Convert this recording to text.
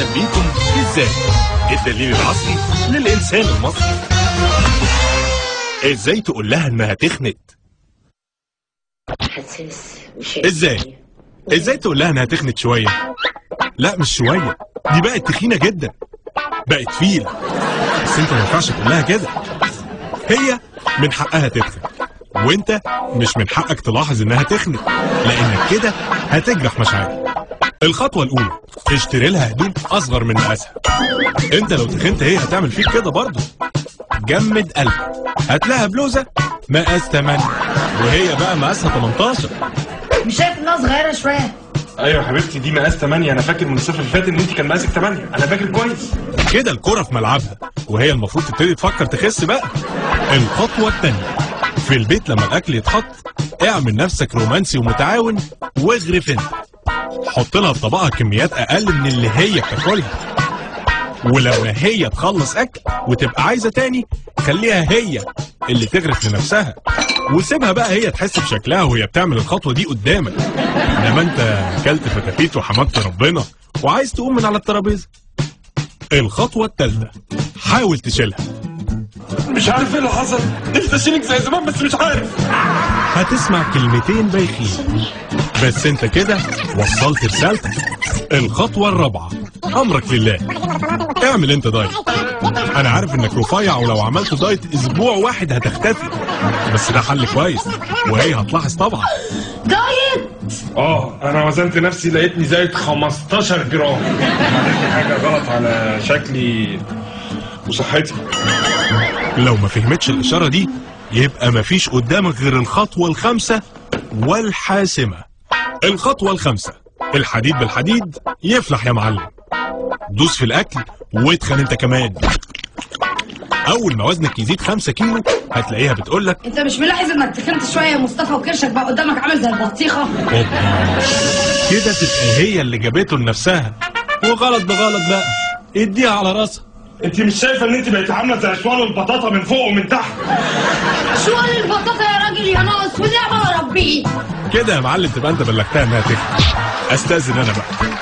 اهلا بيكم في ازاي الدليل العصري للانسان المصري. ازاي تقول لها انها تخنت؟ ازاي تقول لها انها تخنت شويه؟ لا مش شويه، دي بقت تخينه جدا، بقت فيل. بس انت ما ينفعش تقول لها كده، هي من حقها تتخن، وانت مش من حقك تلاحظ انها تخنت، لانك كده هتجرح مشاعرها. الخطوه الاولى، اشتري لها هدوم اصغر من مقاسها. انت لو تخنت هي هتعمل فيك كده برضه. جمد قلبك، هات لها بلوزه مقاس 8 وهي بقى مقاسها 18. مش شايف انها صغيره شويه؟ ايوه يا حبيبتي، دي مقاس 8. انا فاكر من الصيف اللي فات ان انت كان مقاسك 8، انا فاكر كويس. كده الكرة في ملعبها، وهي المفروض تبتدي تفكر تخس بقى. الخطوة الثانية، في البيت لما الأكل يتحط اعمل نفسك رومانسي ومتعاون واغرف انت. حط لها في طبقها كميات أقل من اللي هي بتاكلها، ولما هي تخلص أكل وتبقى عايزة تاني خليها هي اللي تغرف لنفسها، وسيبها بقى هي تحس بشكلها وهي بتعمل الخطوة دي قدامك. انما انت اكلت فتافيت وحمدت ربنا وعايز تقوم من على الترابيزة. الخطوة الثالثة، حاول تشيلها. مش عارف ايه اللي حصل، نفسي اشيلك زي زمان بس مش عارف. هتسمع كلمتين بايخين، بس انت كده وصلت رسالتك. الخطوة الرابعة، امرك لله، اعمل انت دايت. انا عارف انك رفيع ولو عملت دايت اسبوع واحد هتختفي، بس ده حل كويس وهي هتلاحظ طبعا. دايت؟ انا وزنت نفسي لقيتني زايد 15 جرام. بعدين في حاجه غلط على شكلي وصحتي. لو ما فهمتش الاشاره دي يبقى مفيش قدامك غير الخطوه الخامسه والحاسمه. الخطوه الخامسه، الحديد بالحديد يفلح يا معلم. دوس في الاكل واتخن انت كمان. اول ما وزنك يزيد 5 كيلو هتلاقيها بتقولك انت مش ملاحظ انك تخنت شويه يا مصطفى وكرشك بقى قدامك عامل زي البطيخه؟ كده تبقى هي اللي جابته لنفسها، وغلط بغلط بقى اديها على راسها. انت مش شايفه ان انت بقيت عامله زي شوال البطاطا من فوق ومن تحت؟ شوال البطاطا يا راجل يا ناقص، ونعمه يا ربي. كده يا معلم تبقى انت بلغتها انها تخن. استاذن انا بقى.